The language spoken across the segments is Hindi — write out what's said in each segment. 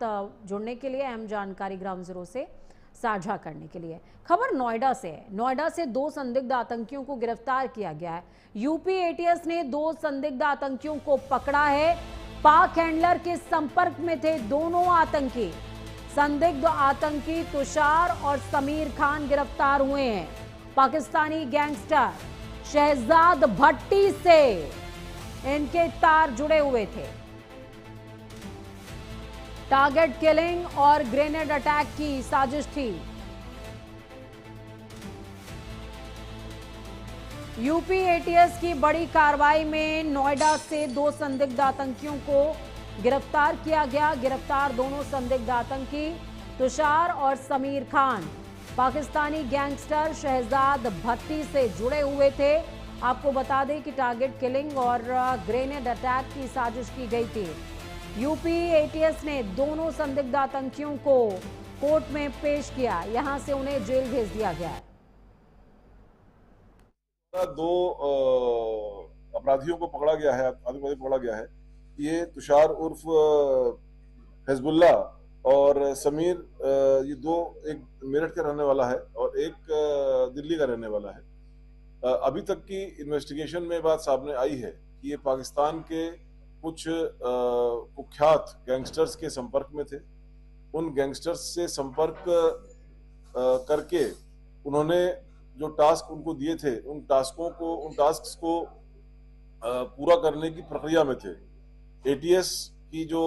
साथ जुड़ने के लिए, अहम जानकारी ग्राउंड जीरो से साझा करने के लिए। खबर नोएडा से है। नोएडा से 2 संदिग्ध आतंकियों को गिरफ्तार किया गया है। यूपी एटीएस ने 2 संदिग्ध आतंकियों को पकड़ा है। पाक हैंडलर के संपर्क में थे दोनों आतंकी। संदिग्ध आतंकी तुषार और समीर खान गिरफ्तार हुए हैं। पाकिस्तानी गैंगस्टर शहजाद भट्टी से इनके तार जुड़े हुए थे। टारगेट किलिंग और ग्रेनेड अटैक की साजिश थी। यूपी एटीएस की बड़ी कार्रवाई में नोएडा से 2 संदिग्ध आतंकियों को गिरफ्तार किया गया। गिरफ्तार दोनों संदिग्ध आतंकी तुषार और समीर खान पाकिस्तानी गैंगस्टर शहजाद भट्टी से जुड़े हुए थे। आपको बता दें कि टारगेट किलिंग और ग्रेनेड अटैक की साजिश की गई थी। यूपी एटीएस ने दोनों संदिग्ध आतंकियों को कोर्ट में पेश किया। यहां से उन्हें जेल भेज दिया गया है। 2 अपराधियों को पकड़ा गया है, आतंकवादी पकड़ा गया है। ये तुषार उर्फ हिजबुल्ला और समीर, ये 2, एक मेरठ का रहने वाला है और एक दिल्ली का रहने वाला है। अभी तक की इन्वेस्टिगेशन में बात सामने आई है कि ये पाकिस्तान के कुछ कुख्यात गैंगस्टर्स के संपर्क में थे। उन गैंगस्टर्स से संपर्क करके उन्होंने जो टास्क उनको दिए थे, उन टास्क को पूरा करने की प्रक्रिया में थे। एटीएस की जो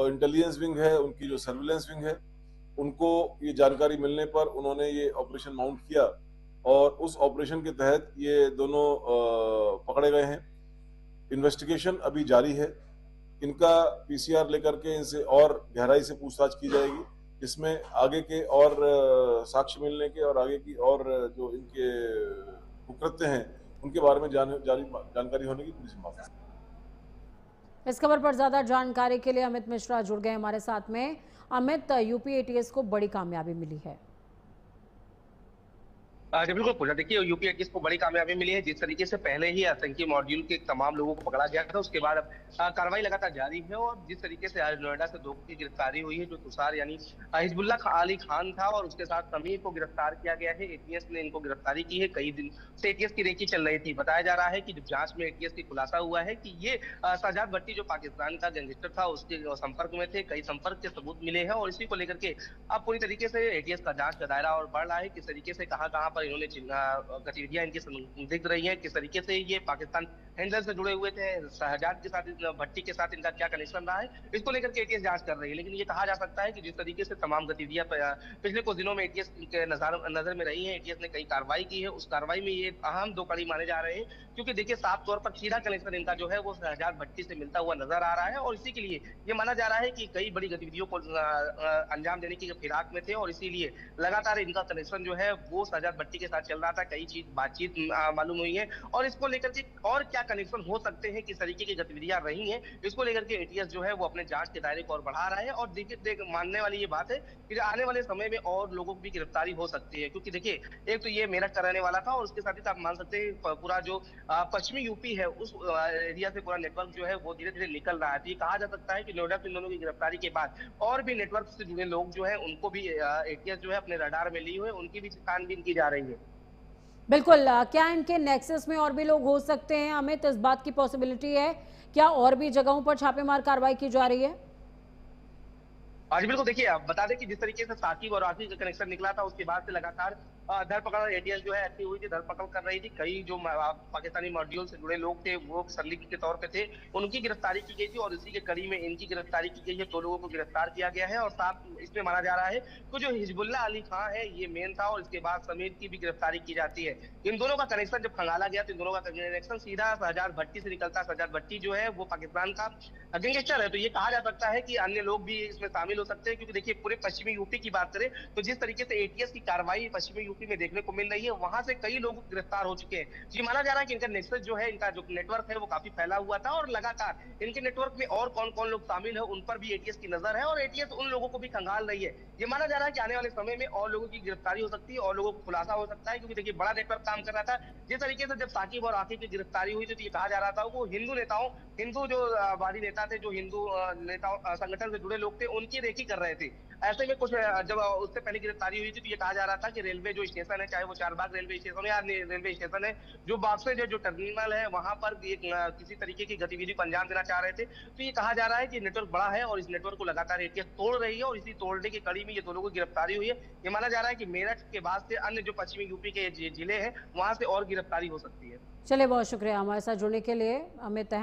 इंटेलिजेंस विंग है, उनकी जो सर्विलेंस विंग है, उनको ये जानकारी मिलने पर उन्होंने ये ऑपरेशन माउंट किया और उस ऑपरेशन के तहत ये दोनों पकड़े गए हैं। इन्वेस्टिगेशन अभी जारी है। इनका पीसीआर लेकर के इनसे और गहराई से पूछताछ की जाएगी। इसमें आगे के और साक्ष्य मिलने के और आगे की और जो इनके कुकृत्य हैं उनके बारे में जानकारी होने की पूरी संभावना है। इस खबर पर ज्यादा जानकारी के लिए अमित मिश्रा जुड़ गए हमारे साथ में। अमित, यूपी एटीएस को बड़ी कामयाबी मिली है। जी बिल्कुल पूजा, देखिए यूपी एटीएस को बड़ी कामयाबी मिली है। जिस तरीके से पहले ही आतंकी मॉड्यूल के तमाम लोगों को पकड़ा गया था, उसके बाद अब कार्रवाई लगातार जारी है। और जिस तरीके से आज नोएडा से 2 की गिरफ्तारी हुई है, जो तुषार यानी हिजबुल्ला अली खान था और उसके साथ समीर को गिरफ्तार किया गया है। एटीएस ने इनको गिरफ्तारी की है। कई दिन से एटीएस की रेकी चल रही थी। बताया जा रहा है कि जब जांच में एटीएस की खुलासा हुआ है कि ये शहजाद भट्टी जो पाकिस्तान का गैंगस्टर था, उसके संपर्क में थे। कई संपर्क के सबूत मिले हैं और इसी को लेकर के अब पूरी तरीके से एटीएस का जांच का दायरा और बढ़ रहा है। किस तरीके से कहां पर इन्होंने गतिविधियां इनकी संदिग्ध रही हैं, किस तरीके से ये पाकिस्तान हैंडलर से जुड़े हुए थे, शहजाद के साथ, भट्टी के साथ इनका क्या कनेक्शन रहा है, इसको लेकर के एटीएस जांच कर रही है। लेकिन ये कहा जा सकता है कि जिस तरीके से तमाम गतिविधियां पिछले कुछ दिनों में एटीएस के नजर में रही है, एटीएस ने कई कार्रवाई की है। उस कार्रवाई में ये अहम 2 कड़ी माने जा रहे हैं, क्योंकि देखिए साफ तौर पर सीधा कनेक्शन इनका जो है वो शहजाद भट्टी से मिलता हुआ नजर आ रहा है। और इसी के लिए ये माना जा रहा है कि कई बड़ी गतिविधियों को अंजाम देने की फिराक में थे और इसीलिए लगातार इनका कनेक्शन जो है वो शहजाद भट्टी के साथ चल रहा था। कई चीज बातचीत मालूम हुई है और इसको लेकर के और क्या कनेक्शन हो सकते हैं, किस तरीके की गतिविधियां रही हैं, इसको लेकर के एटीएस जो है वो अपने जांच के दायरे को और बढ़ा रहा है। और देखिए मानने वाली ये बात है कि आने वाले समय में और लोगों की भी गिरफ्तारी हो सकती है, क्योंकि देखिए एक तो ये मेरठ का रहने वाला था और उसके साथ ही आप मान सकते हैं पूरा जो पश्चिमी यूपी है उस एरिया से पूरा नेटवर्क जो है वो धीरे धीरे निकल रहा है। तो ये कहा जा सकता है कि नोएडा से इन दोनों की गिरफ्तारी के बाद और भी नेटवर्क से जुड़े लोग जो है उनको भी एटीएस जो है अपने रडार में लिए हुए, उनकी भी छानबीन की जा रही है। बिल्कुल, क्या इनके नेक्सस में और भी लोग हो सकते हैं अमित? इस बात की पॉसिबिलिटी है क्या और भी जगहों पर छापेमार कार्रवाई की जा रही है? जी बिल्कुल, देखिए आप बता दें कि जिस तरीके से साकिब और आकिब का कनेक्शन निकला था, उसके बाद से लगातार धरपकड़ एटीएस जो है एक्टिव हुई थी, धरपकड़ कर रही थी। कई जो पाकिस्तानी मॉड्यूल से जुड़े लोग थे वो संदिग्ध के तौर पे थे, उनकी गिरफ्तारी की गई थी और इसी के कड़ी में इनकी गिरफ्तारी की गई है। 2 लोगों को गिरफ्तार किया गया है और साथ इसमें माना जा रहा है कि जो हिजबुल्ला अली खान है ये मेन था और इसके बाद समीर की भी गिरफ्तारी की जाती है। इन दोनों का कनेक्शन जब खंगाला गया तो इन दोनों का कनेक्शन सीधा शहजाद भट्टी से निकलता है। शहजाद भट्टी जो है वो पाकिस्तान का गैंगस्टर है, तो ये कहा जा सकता है कि अन्य लोग भी इसमें शामिल हो सकते हैं, क्योंकि देखिए पूरे पश्चिमी यूपी की बात करें तो जिस तरीके से एटीएस की कार्रवाई पश्चिमी यूपी में देखने को मिल रही है, वहां से कई लोग गिरफ्तार हो चुके हैं। जी माना जा रहा है कि इनका नेक्सस जो है, इनका जो नेटवर्क है वो काफी फैला हुआ था और लगातार इनके नेटवर्क में और कौन कौन लोग शामिल है उन पर भी एटीएस की नजर है और एटीएस उन लोगों को भी खंगाल रही है। ये माना जा रहा है कि आने वाले समय में और लोगों की गिरफ्तारी हो सकती है और लोगों को खुलासा हो सकता है, क्योंकि देखिए बड़ा नेटवर्क काम कर रहा था। जिस तरीके से जब साकिब और आकिब की गिरफ्तारी हुई तो ये कहा जा रहा था वो हिंदू नेताओं, हिंदू जो वादी नेता थे, जो हिंदू नेताओं संगठन से जुड़े लोग थे, उनकी रेकी कर रहे थे। ऐसे में कुछ जब उससे पहले गिरफ्तारी हुई थी तो ये कहा जा रहा था कि रेलवे जो स्टेशन है, चाहे वो चारबाग रेलवे स्टेशन या रेलवे स्टेशन है, जो बाक्से जो टर्मिनल है, वहां पर एक किसी तरीके की गतिविधि को अंजाम देना चाह रहे थे। तो ये कहा जा रहा है कि नेटवर्क बड़ा है और इस नेटवर्क को लगातार एटीएस तोड़ रही है और इसी तोड़ने की कड़ी में ये दोनों की गिरफ्तारी हुई है। ये माना जा रहा है कि मेरठ के बाद से अन्य जो पश्चिमी यूपी के जिले हैं, वहां से और गिरफ्तारी हो सकती है। चलिए, बहुत शुक्रिया हमारे साथ जुड़ने के लिए अमित।